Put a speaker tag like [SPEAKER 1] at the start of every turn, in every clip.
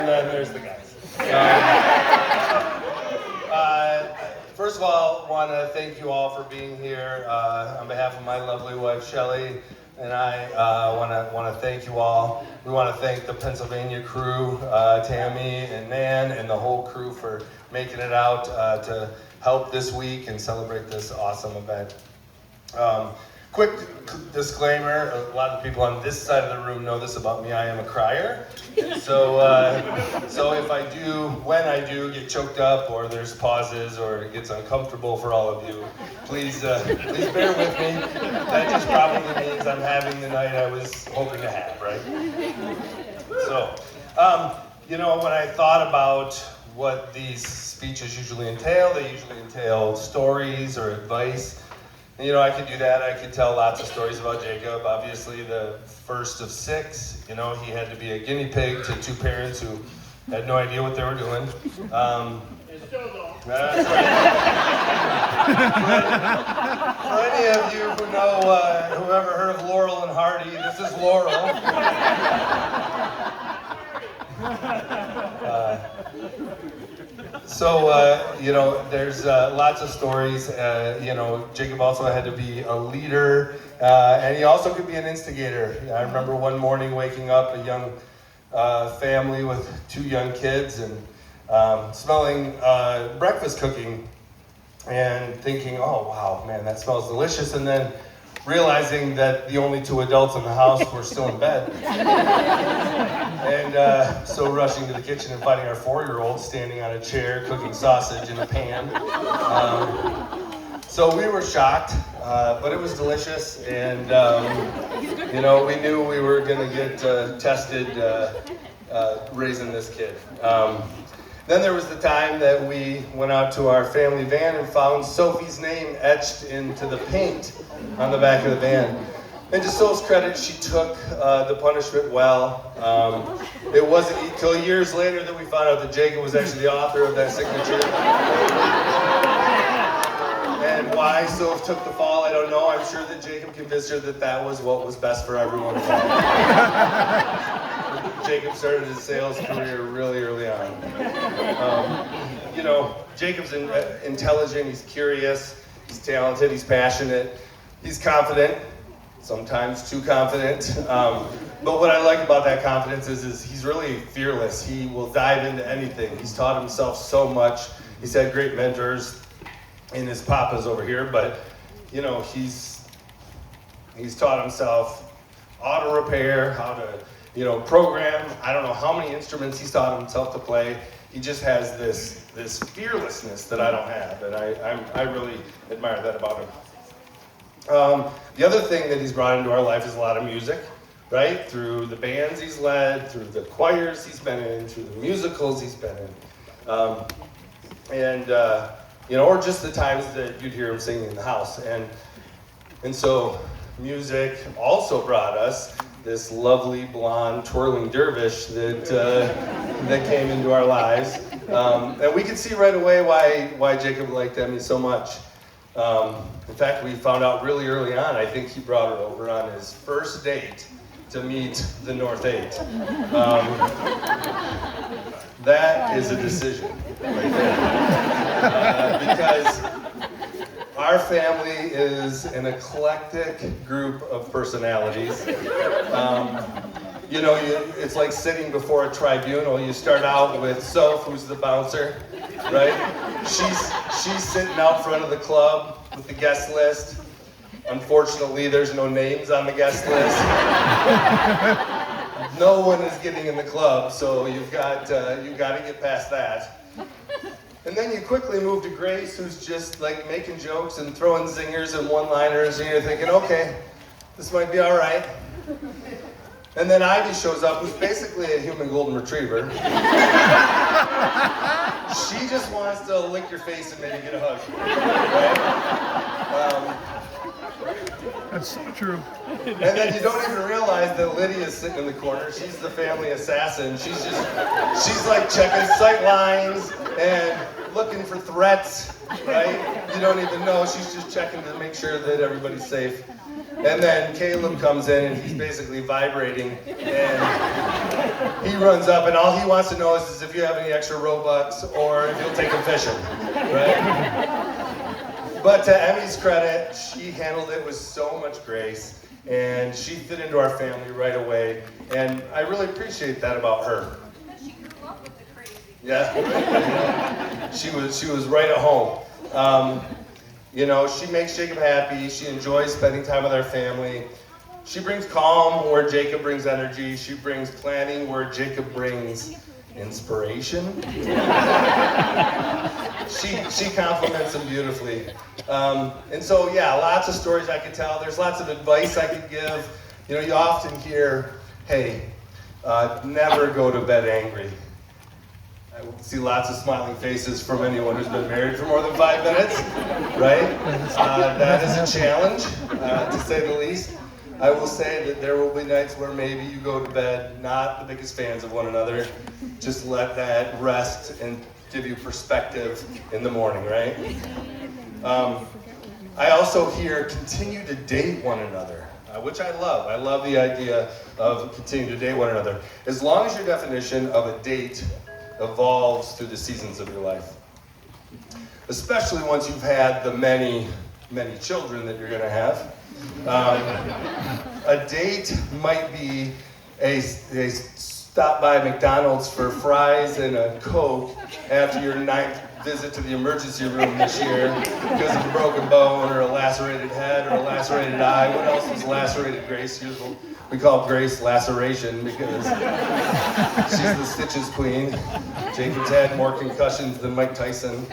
[SPEAKER 1] And then there's the guys. First of all, want to thank you all for being here. On behalf of my lovely wife, Shelley, and I want to thank you all. We want to thank the Pennsylvania crew, Tammy and Nan, and the whole crew for making it out to help this week and celebrate this awesome event. Quick disclaimer, a lot of people on this side of the room know this about me, I am a crier. So if I do, when I do get choked up or there's pauses or it gets uncomfortable for all of you, please bear with me. That just probably means I'm having the night I was hoping to have, right? So, when I thought about what these speeches usually entail, they usually entail stories or advice. I could do that. I could tell lots of stories about Jacob. Obviously, the first of 6, he had to be a guinea pig to 2 parents who had no idea what they were doing. That's right. For any of you who know, who ever heard of Laurel and Hardy, this is Laurel. There's lots of stories. Jacob also had to be a leader, and he also could be an instigator. I remember one morning waking up, a young family with 2 young kids, and smelling breakfast cooking, and thinking, oh wow, man, that smells delicious, and then realizing that the only 2 adults in the house were still in bed. And so rushing to the kitchen and finding our 4-year-old standing on a chair cooking sausage in a pan. So we were shocked, but it was delicious, and we knew we were going to get tested raising this kid. Then there was the time that we went out to our family van and found Sophie's name etched into the paint on the back of the van. And to Soph's credit, she took the punishment well. It wasn't until years later that we found out that Jacob was actually the author of that signature. And why Soph took the fall, I don't know. I'm sure that Jacob convinced her that that was what was best for everyone. Jacob started his sales career really early on. Jacob's intelligent, he's curious, he's talented, he's passionate, he's confident, sometimes too confident. But what I like about that confidence is he's really fearless. He will dive into anything. He's taught himself so much. He's had great mentors in his papas over here, but he's taught himself auto repair, how to program. I don't know how many instruments he's taught himself to play. He just has this fearlessness that I don't have, and I really admire that about him. The other thing that he's brought into our life is a lot of music, right? Through the bands he's led, through the choirs he's been in, through the musicals he's been in, or just the times that you'd hear him singing in the house. And so music also brought us this lovely blonde twirling dervish that came into our lives, and we could see right away why Jacob liked Emmy so much. In fact, we found out really early on. I think he brought her over on his first date to meet the North 8. That is a decision right there, because our family is an eclectic group of personalities. It's like sitting before a tribunal. You start out with Soph, who's the bouncer, right? She's sitting out front of the club with the guest list. Unfortunately, there's no names on the guest list. No one is getting in the club, so you've got to get past that. And then you quickly move to Grace, who's just like making jokes and throwing zingers and one-liners, and you're thinking, okay, this might be all right. And then Ivy shows up, who's basically a human golden retriever. She just wants to lick your face and maybe get a hug, right?
[SPEAKER 2] That's so true.
[SPEAKER 1] And then you don't even realize that Lydia's sitting in the corner. She's the family assassin. She's like checking sight lines and looking for threats, right? You don't even know. She's just checking to make sure that everybody's safe. And then Caleb comes in and he's basically vibrating, and he runs up and all he wants to know is if you have any extra Robux or if you'll take him fishing, right? But to Emmy's credit, she handled it with so much grace and she fit into our family right away, and I really appreciate that about her.
[SPEAKER 2] She grew up with the crazy.
[SPEAKER 1] Yeah, she was right at home. You know, she makes Jacob happy. She enjoys spending time with our family. She brings calm where Jacob brings energy. She brings planning where Jacob brings inspiration. She compliments him beautifully. And so, yeah, lots of stories I could tell. There's lots of advice I could give. You know, you often hear, hey, never go to bed angry. I see lots of smiling faces from anyone who's been married for more than 5 minutes, right? That is a challenge, to say the least. I will say that there will be nights where maybe you go to bed not the biggest fans of one another. Just let that rest and give you perspective in the morning, right? I also hear continue to date one another, which I love. I love the idea of continuing to date one another. As long as your definition of a date evolves through the seasons of your life. Especially once you've had the many, many children that you're going to have. A date might be a stop by McDonald's for fries and a Coke after your 9th visit to the emergency room this year because of a broken bone or a lacerated head or a lacerated eye. What else was lacerated, Grace? We call Grace Laceration because she's the stitches queen. Jacob's had more concussions than Mike Tyson.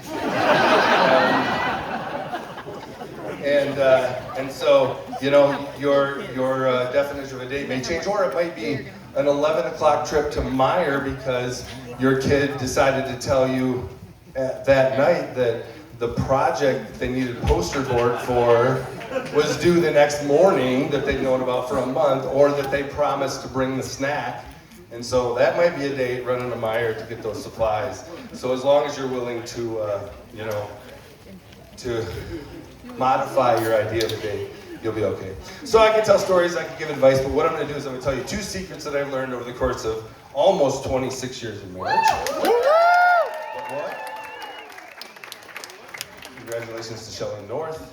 [SPEAKER 1] And so, you know, your definition of a date may change, or it might be an 11 o'clock trip to Meijer because your kid decided to tell you that night that the project they needed a poster board for was due the next morning that they'd known about for a month, or that they promised to bring the snack. And so that might be a date, running to Meijer to get those supplies. So as long as you're willing to, to modify your idea of a date, you'll be okay. So I can tell stories, I can give advice, but what I'm going to do is I'm going to tell you 2 secrets that I've learned over the course of almost 26 years of marriage. What? Congratulations to Shelley North.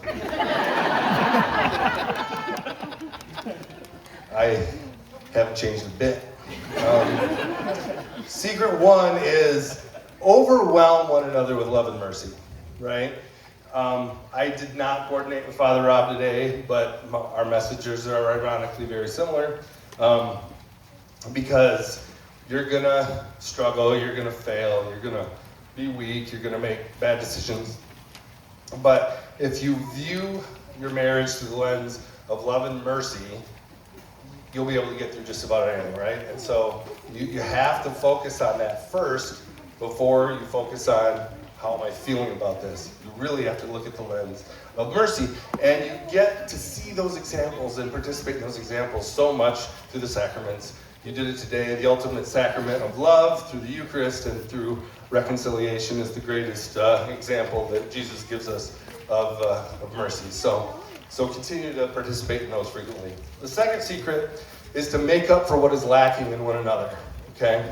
[SPEAKER 1] I haven't changed a bit. Secret 1 is overwhelm one another with love and mercy, right? I did not coordinate with Father Rob today, but our messages are ironically very similar, because you're gonna struggle, you're gonna fail, you're gonna be weak, you're gonna make bad decisions. But if you view your marriage through the lens of love and mercy, you'll be able to get through just about anything, right? And so you have to focus on that first before you focus on how am I feeling about this. You really have to look at the lens of mercy, and you get to see those examples and participate in those examples so much through the sacraments. You did it today. The ultimate sacrament of love through the Eucharist and through reconciliation is the greatest example that Jesus gives us of mercy. So continue to participate in those frequently. The second secret is to make up for what is lacking in one another, okay?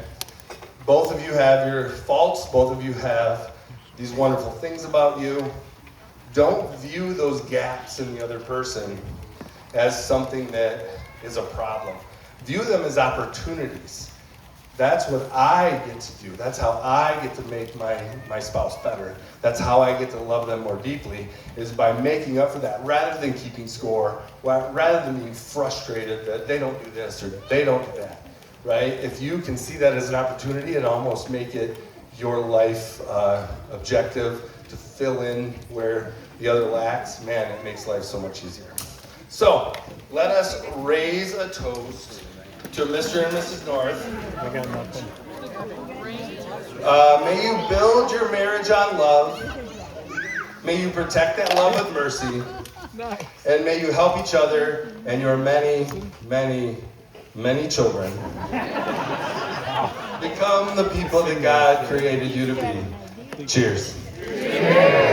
[SPEAKER 1] Both of you have your faults. Both of you have these wonderful things about you. Don't view those gaps in the other person as something that is a problem. View them as opportunities. That's what I get to do. That's how I get to make my spouse better. That's how I get to love them more deeply, is by making up for that, rather than keeping score, rather than being frustrated that they don't do this or they don't do that, right? If you can see that as an opportunity and almost make it your life objective to fill in where the other lacks, man, it makes life so much easier. So, let us raise a toast to Mr. and Mrs. North.
[SPEAKER 3] I got nothing.
[SPEAKER 1] May you build your marriage on love. May you protect that love with mercy.
[SPEAKER 3] Nice.
[SPEAKER 1] And may you help each other and your many, many, many children become the people that God created you to be. Cheers. Cheers.